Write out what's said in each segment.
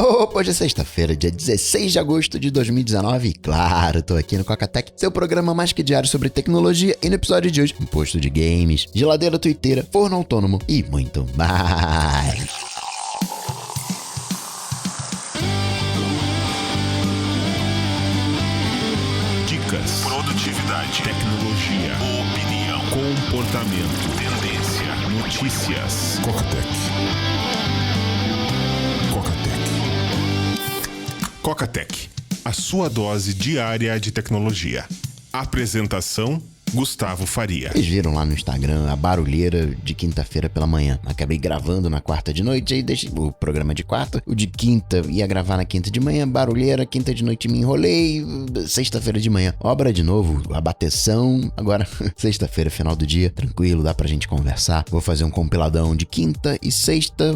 Opa, hoje é sexta-feira, dia 16 de agosto de 2019 e claro, tô aqui no Cocatec, seu programa mais que diário sobre tecnologia e no episódio de hoje, um posto de games, geladeira tuiteira, forno autônomo e muito mais. Dicas, produtividade, tecnologia, opinião, comportamento, tendência, notícias. Cocatec. Cocatec, a sua dose diária de tecnologia. Apresentação: Gustavo Faria. Vocês viram lá no Instagram a barulheira de quinta-feira pela manhã. Acabei gravando na quarta de noite, aí deixei o programa de quarta, o de quinta ia gravar na quinta de manhã, barulheira, quinta de noite me enrolei, sexta-feira de manhã, obra de novo, a bateção, agora sexta-feira, final do dia, tranquilo, dá pra gente conversar. Vou fazer um compiladão de quinta e sexta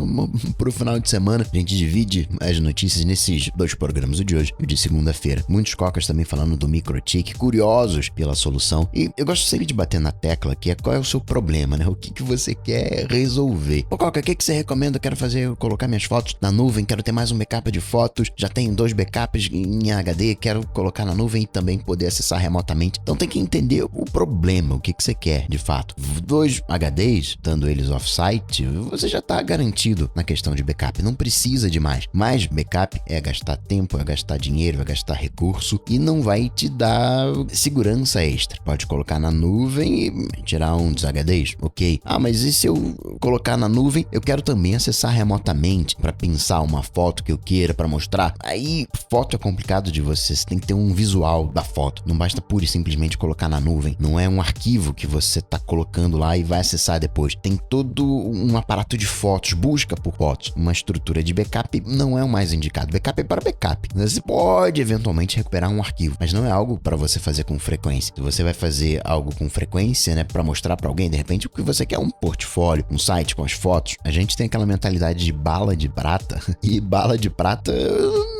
pro final de semana. A gente divide as notícias nesses dois programas, o de hoje e o de segunda-feira. Muitos cocas também falando do Microtik, curiosos pela solução. E eu gosto sempre de bater na tecla que é qual é o seu problema, né? O que você quer resolver. Ô, Coca, o que você recomenda? Eu quero colocar minhas fotos na nuvem, quero ter mais um backup de fotos, já tenho 2 backups em HD, quero colocar na nuvem e também poder acessar remotamente. Então tem que entender o problema, o que você quer, de fato. 2 HDs, dando eles off-site, você já tá garantido na questão de backup, não precisa de mais. Mais backup é gastar tempo, é gastar dinheiro, é gastar recurso e não vai te dar segurança extra. Pode colocar na nuvem e tirar um dos HDs, ok. Mas e se eu colocar na nuvem, eu quero também acessar remotamente para pensar uma foto que eu queira para mostrar. Aí, foto é complicado de você tem que ter um visual da foto. Não basta pura e simplesmente colocar na nuvem. Não é um arquivo que você tá colocando lá e vai acessar depois. Tem todo um aparato de fotos, busca por fotos. Uma estrutura de backup não é o mais indicado. Backup é para backup. Você pode eventualmente recuperar um arquivo, mas não é algo para você fazer com frequência. Se você vai fazer algo com frequência, né, para mostrar para alguém, de repente, o que você quer é um portfólio, um site com as fotos. A gente tem aquela mentalidade de bala de prata, e bala de prata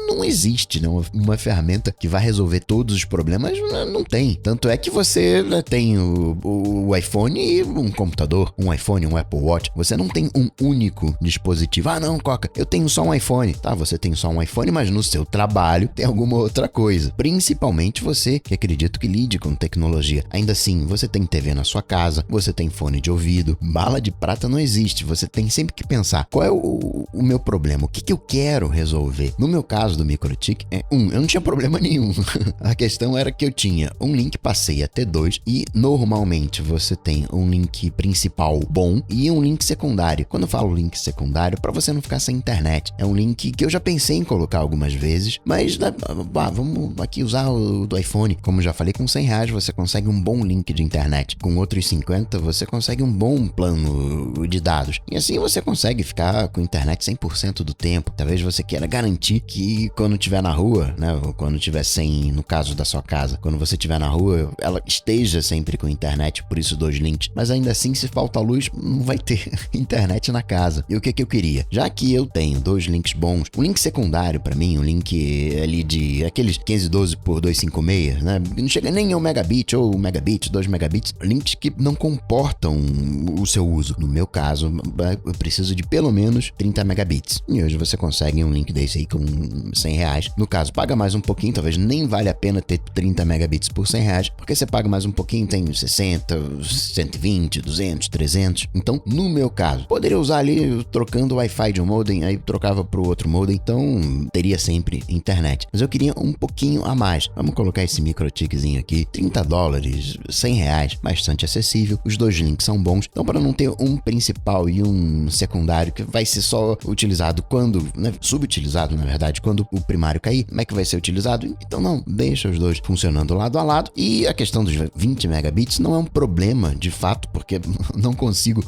não existe, né? Uma ferramenta que vai resolver todos os problemas, não tem. Tanto é que você tem o iPhone e um computador, um iPhone, um Apple Watch. Você não tem um único dispositivo. Não, Coca, eu tenho só um iPhone. Tá, você tem só um iPhone, mas no seu trabalho tem alguma outra coisa. Principalmente você, que acredito que lide com tecnologia. Ainda assim, você tem TV na sua casa, você tem fone de ouvido. Bala de prata não existe. Você tem sempre que pensar, qual é o meu problema? O que eu quero resolver? No meu caso do Microtik, eu não tinha problema nenhum. A questão era que eu tinha um link, passei a ter 2, e normalmente você tem um link principal bom e um link secundário. Quando eu falo link secundário, para você não ficar sem internet, é um link que eu já pensei em colocar algumas vezes, mas vamos aqui usar o do iPhone. Como já falei, com R$100 você consegue um bom link de internet. Com outros 50 você consegue um bom plano de dados. E assim você consegue ficar com internet 100% do tempo. Talvez você queira garantir que quando estiver na rua, né, ou quando estiver sem, no caso da sua casa, quando você estiver na rua, ela esteja sempre com internet, por isso 2 links. Mas ainda assim, se falta luz, não vai ter internet na casa. E o que eu queria? Já que eu tenho 2 links bons, um link secundário para mim, um link ali de aqueles 512 por 256, né? Não chega nem a 1 megabit ou 1 megabit, 2 megabits, links que não comportam o seu uso. No meu caso, eu preciso de pelo menos 30 megabits. E hoje você consegue um link desse aí com R$100. No caso, paga mais um pouquinho, talvez nem vale a pena ter 30 megabits por R$100, porque você paga mais um pouquinho, tem 60, 120, 200, 300. Então, no meu caso, poderia usar ali trocando o Wi-Fi de um modem, aí trocava pro outro modem, então teria sempre internet. Mas eu queria um pouquinho a mais. Vamos colocar esse Microtikzinho aqui, $30, R$100, bastante acessível. Os 2 links são bons, então para não ter um principal e um secundário que vai ser só utilizado quando, né, subutilizado na verdade, quando o primário cair, como é que vai ser utilizado? Então não, deixa os 2 funcionando lado a lado. E a questão dos 20 megabits não é um problema de fato, porque não consigo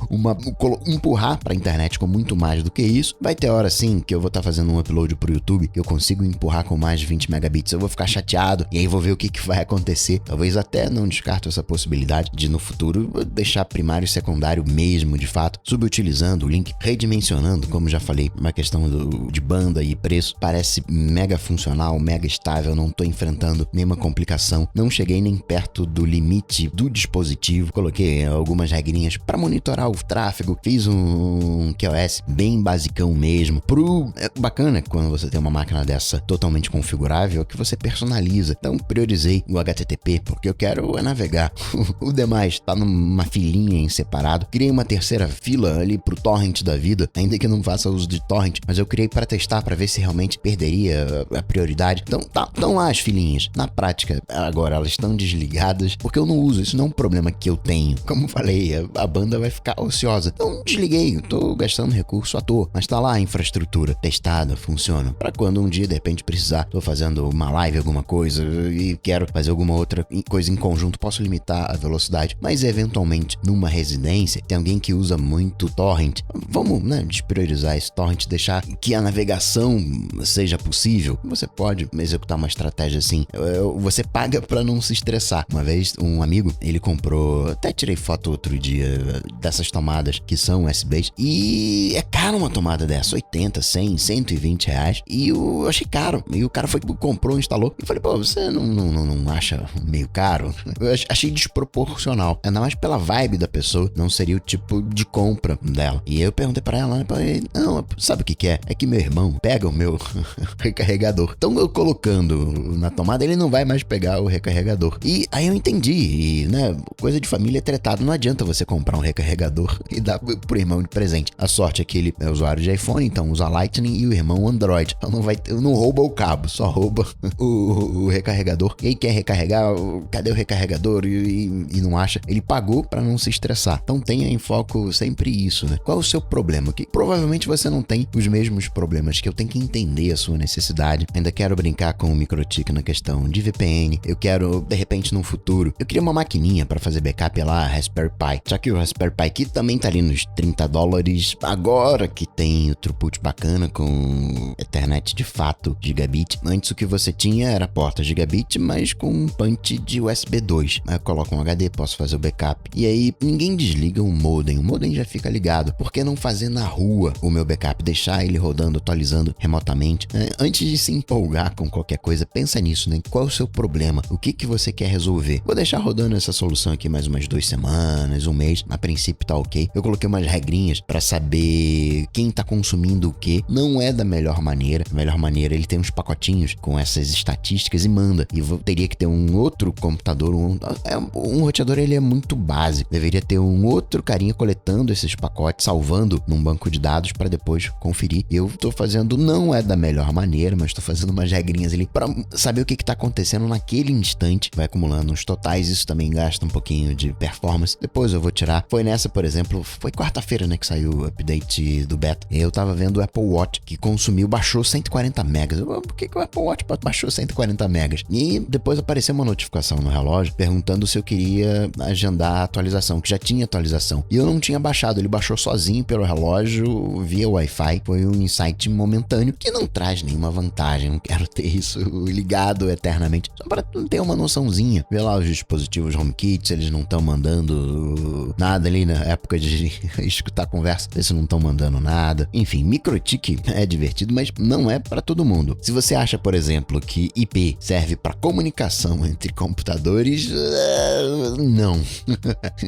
empurrar para a internet com muito mais do que isso. Vai ter hora sim que eu vou estar fazendo um upload pro YouTube que eu consigo empurrar com mais de 20 megabits, eu vou ficar chateado e aí vou ver o que vai acontecer. Talvez até não descarto essa possibilidade de no futuro deixar primário e secundário mesmo, de fato, subutilizando o link, redimensionando, como já falei, uma questão de banda e preço, parece mega funcional, mega estável, não tô enfrentando nenhuma complicação, não cheguei nem perto do limite do dispositivo, coloquei algumas regrinhas para monitorar o tráfego, fiz um QoS bem basicão mesmo. É bacana quando você tem uma máquina dessa totalmente configurável que você personaliza. Então priorizei o HTTP porque eu quero navegar. O demais tá numa filinha em separado. Criei uma terceira fila ali pro torrent da vida, ainda que não faça uso de torrent, mas eu criei para testar, para ver se realmente perderia a prioridade. Então estão lá as filinhas. Na prática, agora elas estão desligadas porque eu não uso. Isso não é um problema que eu tenho. Como falei, a banda vai ficar ociosa. Então desliguei, eu tô gastando recurso à toa, mas tá lá a infraestrutura testada, funciona. Para quando um dia de repente precisar, tô fazendo uma live, alguma coisa e quero fazer alguma outra coisa em conjunto, posso limitar a velocidade. Mas eventualmente numa residência tem alguém que usa muito torrent, vamos, despriorizar esse torrent, deixar que a navegação seja possível. Você pode executar uma estratégia assim, você paga para não se estressar. Uma vez um amigo, ele comprou, até tirei foto outro dia dessas tomadas que são USBs, e é caro uma tomada dessa, 80, 100, 120 reais, e eu achei caro, e o cara comprou, instalou, e falei, pô, você não acha meio caro? Eu achei desproporcional, ainda mais pela vibe da pessoa, não seria o tipo de compra dela. E eu perguntei pra ela, não, sabe o que é? É que meu irmão pega o meu recarregador, então eu colocando na tomada, ele não vai mais pegar o recarregador. E aí eu entendi, e coisa de família é tretado, não adianta você comprar um recarregador e dar pro irmão de presente. A sorte é que ele é usuário de iPhone, então usa Lightning, e o irmão Android. Então não rouba o cabo, só rouba o recarregador. E aí quer recarregar, cadê o recarregador? E não acha. Ele pagou pra não se estressar. Então tenha em foco sempre isso, né? Qual é o seu problema? Que provavelmente você não tem os mesmos problemas, que eu tenho que entender a sua necessidade. Ainda quero brincar com o Microtik na questão de VPN. Eu quero, de repente, no futuro, eu queria uma maquininha pra fazer backup lá, Raspberry Pi. Só que o Raspberry Pi aqui também tá ali nos $30. Agora que tem o throughput bacana com Ethernet de fato, gigabit. Antes o que você tinha era porta gigabit, mas com um punch de USB 2. Aí eu coloco um HD, posso fazer o backup. E aí ninguém desliga o modem já fica ligado. Por que não fazer na rua o meu backup? Deixar ele rodando, atualizando remotamente? Antes de se empolgar com qualquer coisa, pensa nisso, né? Qual é o seu problema? O que você quer resolver? Vou deixar rodando essa solução aqui mais umas 2 semanas, um mês. A princípio tá ok. Eu coloquei umas regrinhas para saber quem tá consumindo o que. Não é da melhor maneira. A melhor maneira, ele tem uns pacotinhos com essas estatísticas e manda. E teria que ter um outro computador, um roteador, ele é muito básico. Deveria ter um outro carinha coletando esses pacotes, salvando num banco de dados para depois conferir. Eu tô fazendo, não é da melhor maneira, mas tô fazendo umas regrinhas ali para saber o que tá acontecendo naquele instante. Vai acumulando uns totais, isso também gasta um pouquinho de performance. Depois eu vou tirar. Foi nessa, por exemplo, foi quarta-feira, né, que saiu o update do beta. Eu tava vendo o Apple Watch, que baixou 140 megas. Por que o Apple Watch baixou 140 megas? E depois apareceu uma notificação no relógio perguntando se eu queria agendar a atualização, que já tinha atualização. E eu não tinha baixado, ele baixou sozinho pelo relógio via Wi-Fi. Foi um insight momentâneo que não traz nenhuma vantagem. Não quero ter isso ligado eternamente. Só para ter uma noçãozinha. Ver lá os dispositivos HomeKit, eles não estão mandando nada ali na época de escutar a conversa. Eles não estão mandando nada. Enfim, Microtik é divertido, mas não é para todo mundo. Se você acha, por exemplo, que IP serve para comunicação entre computadores, não.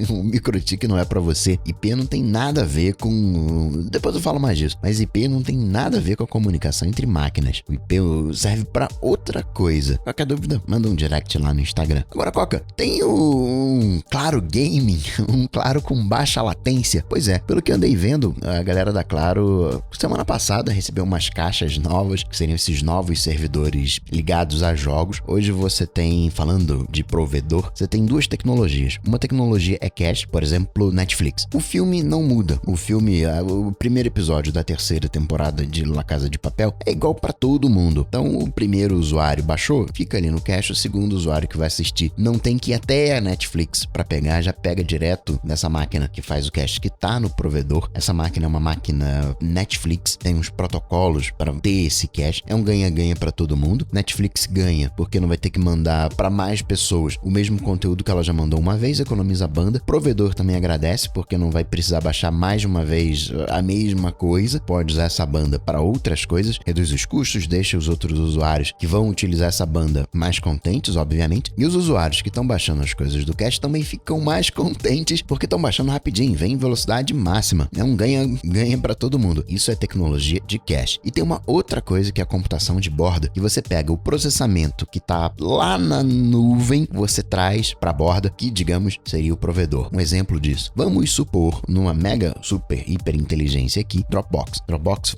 O Microtik não é para você. IP não tem nada a ver com... Depois eu falo mais disso. Mas IP não tem nada a ver com a comunicação entre máquinas. O IP serve para outra coisa. Qualquer dúvida, manda um direct lá no Instagram. Agora, Coca, tem um Claro Gaming, um Claro com baixa latência. Pois é, pelo que andei vendo, a galera da Claro, semana passada, recebeu umas caixas novas, que seriam esses novos servidores ligados a jogos. Hoje você tem, falando de provedor, você tem 2 tecnologias. Uma tecnologia é cache, por exemplo, Netflix. O filme não muda. O filme, o primeiro episódio da 3ª temporada de La Casa de Papel é igual para todo mundo. Então, o primeiro usuário baixou, fica ali no cache. O segundo usuário que vai assistir não tem que ir até a Netflix para pegar, já pega direto nessa máquina que faz o cache, que tá no provedor. Essa máquina é uma máquina Netflix, tem uns protocolos para ter esse cache. É um ganha-ganha para todo mundo. Netflix ganha porque não vai ter que mandar para mais pessoas o mesmo conteúdo que ela já mandou uma vez, economiza a banda. Provedor também agradece porque não vai precisar baixar mais de uma vez a mesma coisa. Pode usar essa banda para outras coisas, reduz os custos, deixa os outros usuários que vão utilizar essa banda mais contentes, obviamente, e os usuários que estão baixando as coisas do cache também ficam mais contentes porque estão baixando rapidinho, vem em velocidade máxima. É um ganha para todo mundo. Isso é tecnologia de cache. E tem uma outra coisa que é a computação de borda, que você pega o processamento que está lá na nuvem, você traz para a borda, que digamos seria o provedor. Um exemplo disso. Vamos supor, numa mega, super, hiper inteligência aqui, Dropbox. Dropbox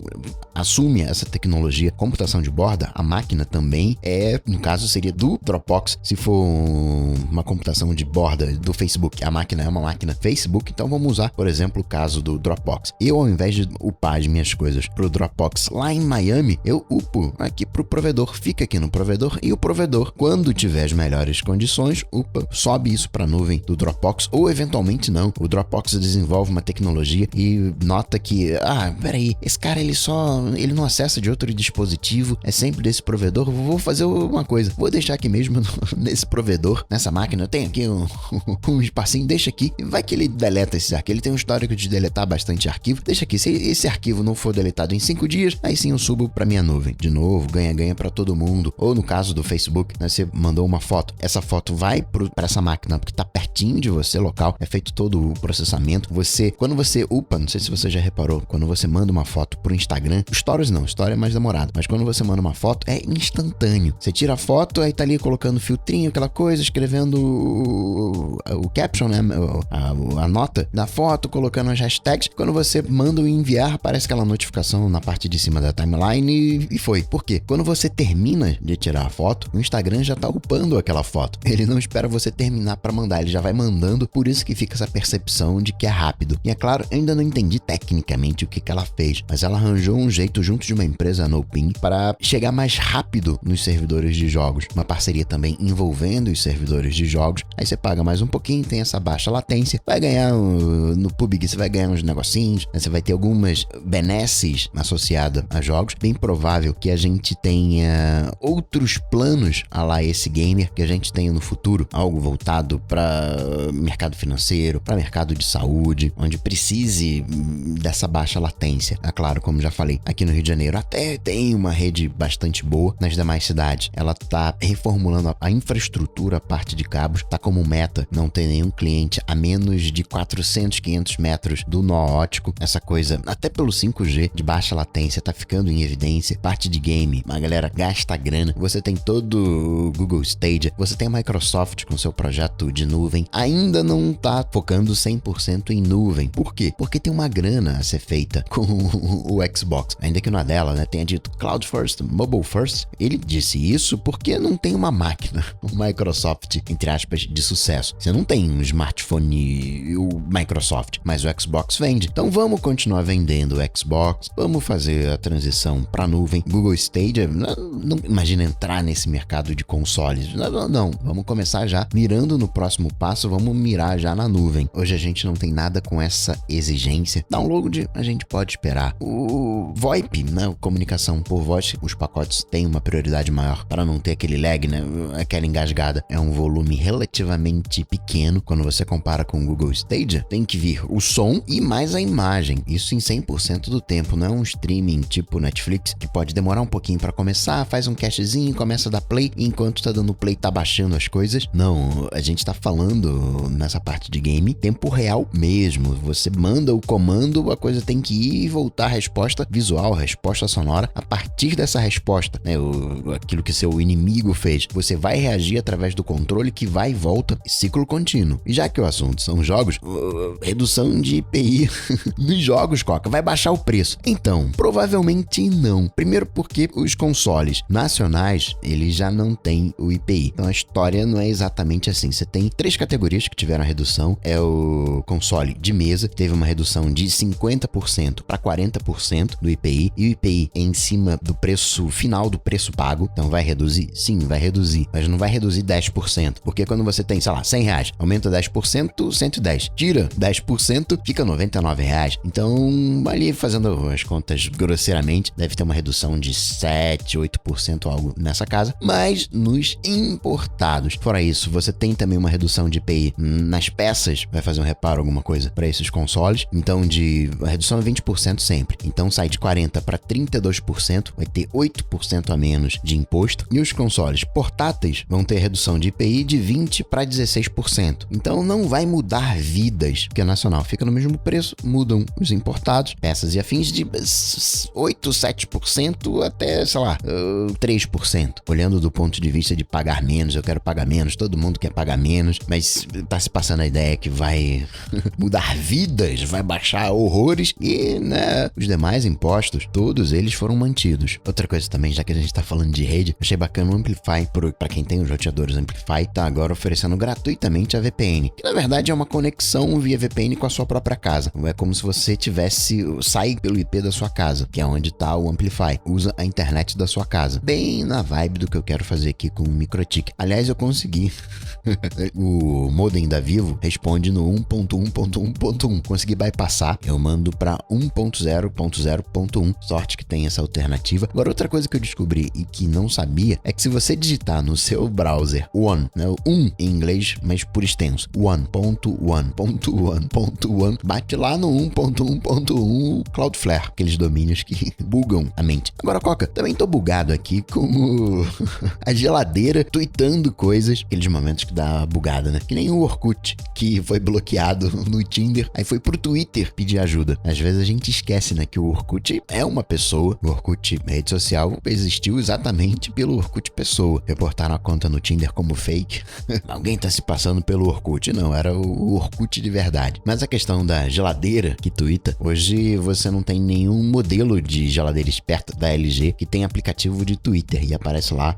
assume essa tecnologia, computação de borda, a máquina também no caso seria do Dropbox, se for uma computação de borda do Facebook, a máquina é uma máquina Facebook, então vamos usar, por exemplo, o caso do Dropbox. Eu, ao invés de upar as minhas coisas pro Dropbox lá em Miami, eu upo aqui pro provedor, fica aqui no provedor, e o provedor, quando tiver as melhores condições, sobe isso pra nuvem do Dropbox, ou eventualmente não, o Dropbox desenvolve uma tecnologia e nota que, peraí, esse cara ele não acessa de outro dispositivo, é sempre desse provedor, vou fazer uma coisa, vou deixar aqui mesmo nesse provedor, nessa máquina, eu tenho aqui um espacinho, deixa aqui, vai que ele deleta esse arquivo, ele tem um histórico de deletar bastante arquivo, deixa aqui, se esse arquivo não for deletado em 5 dias, aí sim eu subo pra minha nuvem, de novo, ganha pra todo mundo, ou no caso do Facebook, né, você mandou uma foto, essa foto vai pra essa máquina, porque tá pertinho de você, local, é feito todo o processamento, quando você upa, não sei se você já reparou, quando você manda uma foto pro Instagram, Stories não, Story é mais demorado, mas quando você manda uma foto, é instantâneo, você tira a foto, aí tá ali colocando filtrinho, aquela coisa, escrevendo o caption, né, a nota da foto, colocando as hashtags, quando você manda o enviar, aparece aquela notificação na parte de cima da timeline e foi. Por quê? Quando você termina de tirar a foto, o Instagram já tá upando aquela foto, ele não espera você terminar pra mandar, ele já vai mandando, por isso que fica essa percepção de que é rápido. E é claro, eu ainda não entendi tecnicamente o que ela fez, mas ela arranjou um jeito junto de uma empresa, a NoPing, para chegar mais rápido nos servidores de jogos. Uma parceria também envolvendo os servidores de jogos. Aí você paga mais um pouquinho, tem essa baixa latência, vai ganhar no PUBG, você vai ganhar uns negocinhos, né? Você vai ter algumas benesses associadas a jogos. Bem provável que a gente tenha outros planos a lá esse gamer, que a gente tenha no futuro, algo voltado para mercado financeiro, para mercado de saúde, onde precise dessa baixa latência. É claro, como já falei, aqui no Rio de Janeiro até tem uma rede bastante boa, nas demais cidades ela tá reformulando a infraestrutura, a parte de cabos, tá como meta não ter nenhum cliente a menos de 400, 500 metros do nó óptico. Essa coisa, até pelo 5G de baixa latência, tá ficando em evidência. Parte de game, a galera gasta grana, você tem todo o Google Stadia, você tem a Microsoft com seu projeto de nuvem, ainda não tá focando 100% em nuvem. Por quê? Porque tem uma grana a ser feita com o Xbox, ainda que não é dela, né, tenha dito Cloud First, Mobile First. Ele disse isso porque não tem uma máquina, Microsoft, entre aspas, de sucesso. Você não tem um smartphone, o Microsoft, mas o Xbox vende. Então vamos continuar vendendo o Xbox, vamos fazer a transição para nuvem. Google Stadia, não imagina entrar nesse mercado de consoles. Não, vamos começar já mirando no próximo passo, vamos mirar já na nuvem. Hoje a gente não tem nada com essa exigência. Download a gente pode esperar. O VoIP, né, comunicação por voz, os pacotes têm uma prioridade maior para não ter aquele lag, né, aquela engasgada. É um volume relativamente pequeno quando você compara com o Google Stadia. Tem que vir o som e mais a imagem, isso em 100% do tempo. Não é um streaming tipo Netflix que pode demorar um pouquinho para começar, faz um cachezinho, começa a dar play e enquanto tá dando play tá baixando as coisas. Não, a gente tá falando nessa parte de game tempo real mesmo. Você manda o comando, a coisa tem que ir e voltar a resposta visual, resposta sonora. A partir dessa resposta, né, aquilo que seu inimigo fez, você vai reagir através do controle que vai e volta, ciclo contínuo. E já que o assunto são jogos, redução de IPI nos jogos, Coca, vai baixar o preço? Então, provavelmente não. Primeiro porque os consoles nacionais, eles já não têm o IPI. Então a história não é exatamente assim. Você tem 3 categorias que tiveram a redução. É o console de mesa, teve uma redução de 50% para 40% do IPI. E o IPI é em cima do preço final do preço pago. Então vai reduzir? Sim, vai reduzir. Mas não vai reduzir 10%. Porque quando você tem, sei lá, R$100, aumenta 10%, 110. Tira 10%, fica R$99. Então, ali fazendo as contas grosseiramente, deve ter uma redução de 7, 8%, algo nessa casa. Mas nos importados. Fora isso, você tem também uma redução de IPI nas peças. Vai fazer um reparo, alguma coisa, para esses consoles. Então, a redução é 20% sempre. Então, sai de 40% para 32%. 10%, vai ter 8% a menos de imposto, e os consoles portáteis vão ter redução de IPI de 20% para 16%. Então não vai mudar vidas, porque a nacional fica no mesmo preço, mudam os importados, peças e afins de 8%, 7% até, sei lá, 3%. Olhando do ponto de vista de pagar menos, eu quero pagar menos, todo mundo quer pagar menos, mas tá se passando a ideia que vai mudar vidas, vai baixar horrores e, né, os demais impostos, todos eles foram mantidos. Outra coisa também, já que a gente tá falando de rede, achei bacana o Amplify, pra quem tem os roteadores Amplify, tá agora oferecendo gratuitamente a VPN, que na verdade é uma conexão via VPN com a sua própria casa. É como se você sai pelo IP da sua casa, que é onde tá o Amplify, usa a internet da sua casa. Bem na vibe do que eu quero fazer aqui com o MikroTik. Aliás, eu consegui. O modem da Vivo responde no 1.1.1.1. Consegui bypassar, eu mando para 1.0.0.1. Sorte que tem essa alternativa. Agora, outra coisa que eu descobri e que não sabia é que se você digitar no seu browser One, né, em inglês, mas por extenso, 1.1.1.1, bate lá no 1.1.1 Cloudflare, aqueles domínios que bugam a mente. Agora, Coca, também tô bugado aqui com a geladeira tweetando coisas, aqueles momentos que dá bugada, né? Que nem o Orkut, que foi bloqueado no Tinder, aí foi pro Twitter pedir ajuda. Às vezes a gente esquece, né, que o Orkut é uma pessoa. O Orkut, rede social, existiu exatamente pelo Orkut pessoa. Reportaram a conta no Tinder como fake. Alguém tá se passando pelo Orkut. Não, era o Orkut de verdade. Mas a questão da geladeira que tuita, hoje você não tem nenhum modelo de geladeira esperta da LG que tem aplicativo de Twitter e aparece lá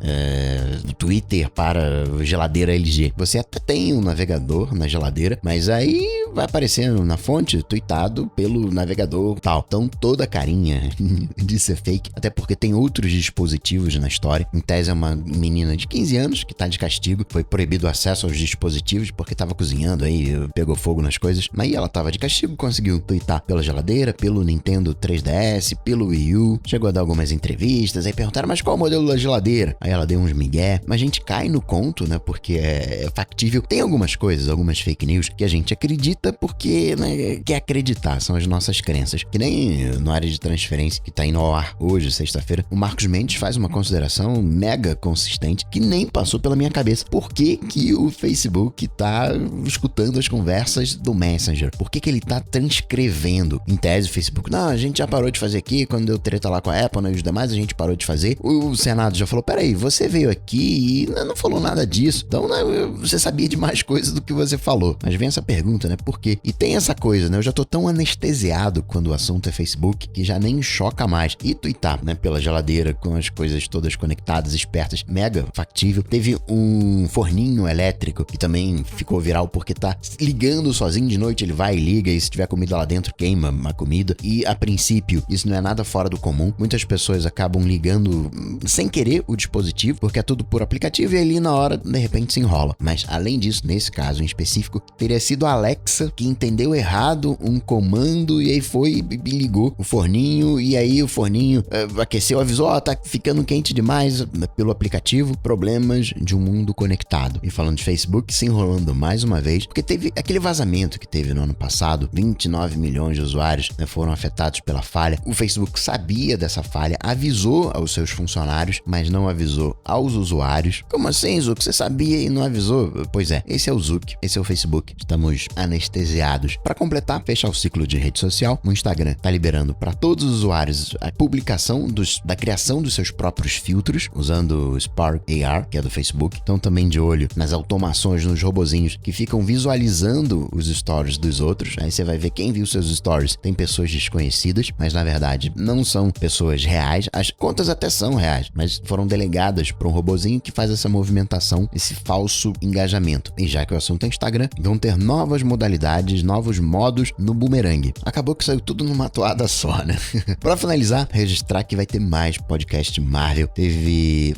Twitter para geladeira LG. Você até tem um navegador na geladeira, mas aí vai aparecendo na fonte tweetado pelo navegador tal. Então toda a carinha de ser fake, até porque tem outros dispositivos na história. Em tese é uma menina de 15 anos que tá de castigo, foi proibido o acesso aos dispositivos porque tava cozinhando aí, pegou fogo nas coisas, mas aí ela tava de castigo, conseguiu tweetar pela geladeira, pelo Nintendo 3DS, pelo Wii U, chegou a dar algumas entrevistas, aí perguntaram, mas qual é o modelo da geladeira? Aí ela deu uns migué, mas a gente cai no conto, né, porque é factível. Tem algumas coisas, algumas fake news que a gente acredita porque, né, quer acreditar, são as nossas crenças. Que nem na área de transferência que tá indo ao ar hoje, sexta-feira, o Marcos Mendes faz uma consideração mega consistente que nem passou pela minha cabeça. Por que que o Facebook tá escutando as conversas do Messenger? Por que que ele tá transcrevendo? Em tese, o Facebook, não, a gente já parou de fazer aqui, quando deu treta lá com a Apple, né, e os demais, a gente parou de fazer. O Senado já falou, peraí, você veio aqui e não falou nada disso, então, né, você sabia de mais coisas do que você falou. Mas vem essa pergunta, né, por quê? E tem essa coisa, né, eu já tô tão anestesiado quando o assunto é Facebook que já nem choca mais. E tuitar, né, pela geladeira com as coisas todas conectadas, espertas, mega factível. Teve um forninho elétrico que também ficou viral porque tá ligando sozinho de noite, ele vai e liga, e se tiver comida lá dentro, queima a comida. E a princípio, isso não é nada fora do comum. Muitas pessoas acabam ligando sem querer o dispositivo, porque é tudo por aplicativo e ali na hora, de repente, se enrola. Mas além disso, nesse caso em específico, teria sido a Alexa que entendeu errado um comando e aí foi e ligou o forninho, e aí o forninho aqueceu, avisou, tá ficando quente demais pelo aplicativo. Problemas de um mundo conectado. E falando de Facebook, se enrolando mais uma vez, porque teve aquele vazamento que teve no ano passado, 29 milhões de usuários, né, foram afetados pela falha. O Facebook sabia dessa falha, avisou aos seus funcionários, mas não avisou aos usuários. Como assim, Zuck? Você sabia e não avisou? Pois é, esse é o Zuck, esse é o Facebook. Estamos anestesiados. Para completar, fechar o ciclo de rede social, o Instagram tá liberando para todos os usuários a publicação da criação dos seus próprios filtros, usando o Spark AR, que é do Facebook. Então também de olho nas automações, nos robozinhos que ficam visualizando os stories dos outros. Aí você vai ver quem viu seus stories. Tem pessoas desconhecidas, mas na verdade não são pessoas reais. As contas até são reais, mas foram delegadas para um robozinho que faz essa movimentação, esse falso engajamento. E já que o assunto é Instagram, vão ter novas modalidades, novos modos no Boomerang. Acabou que saiu tudo numa toada só, né? Para finalizar, registrar que vai ter mais podcast Marvel.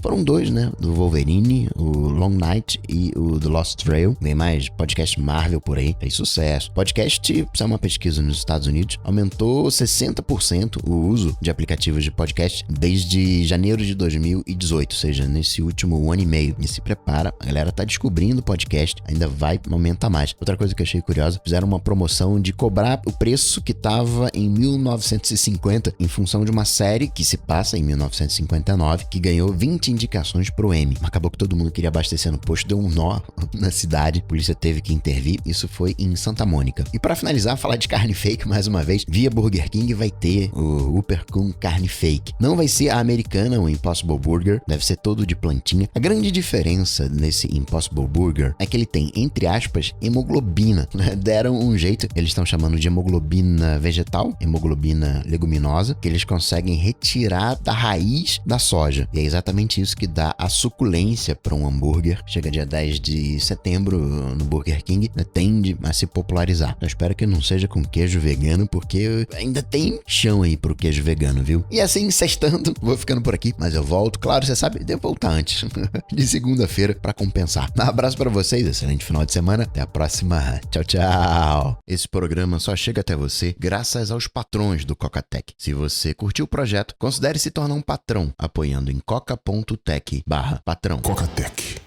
Foram dois, né? Do Wolverine, o Long Night e o The Lost Trail. Vem mais podcast Marvel por aí. Fez sucesso. Podcast, isso é uma pesquisa nos Estados Unidos, aumentou 60% o uso de aplicativos de podcast desde janeiro de 2018, ou seja, nesse último ano e meio. E se prepara, a galera tá descobrindo podcast, ainda vai aumentar mais. Outra coisa que eu achei curiosa curiosa, fizeram uma promoção de cobrar o preço que estava em 1950 em função de uma série que se passa em 1959, que ganhou 20 indicações pro Emmy. Acabou que todo mundo queria abastecer no posto, deu um nó na cidade, a polícia teve que intervir. Isso foi em Santa Mônica. E para finalizar, falar de carne fake mais uma vez, via Burger King vai ter o Whopper com carne fake. Não vai ser a americana, o Impossible Burger, deve ser todo de plantinha. A grande diferença nesse Impossible Burger é que ele tem, entre aspas, hemoglobina. Deram um jeito, eles estão chamando de hemoglobina vegetal, hemoglobina leguminosa, que eles conseguem retirar da raiz da soja. E é exatamente isso que dá a suculência para um hambúrguer. Chega dia 10 de setembro no Burger King, tende a se popularizar. Eu espero que não seja com queijo vegano, porque ainda tem chão aí pro queijo vegano, viu? E assim, sextando, vou ficando por aqui, mas eu volto, claro, você sabe, devo voltar antes de segunda-feira para compensar. Um abraço para vocês, excelente final de semana, até a próxima. Tchau, tchau! Esse programa só chega até você graças aos patrões do Cocatec. Se você curtiu o projeto, considere se tornar um patrão, apoiando em coca.tech/patrão. Cocatec.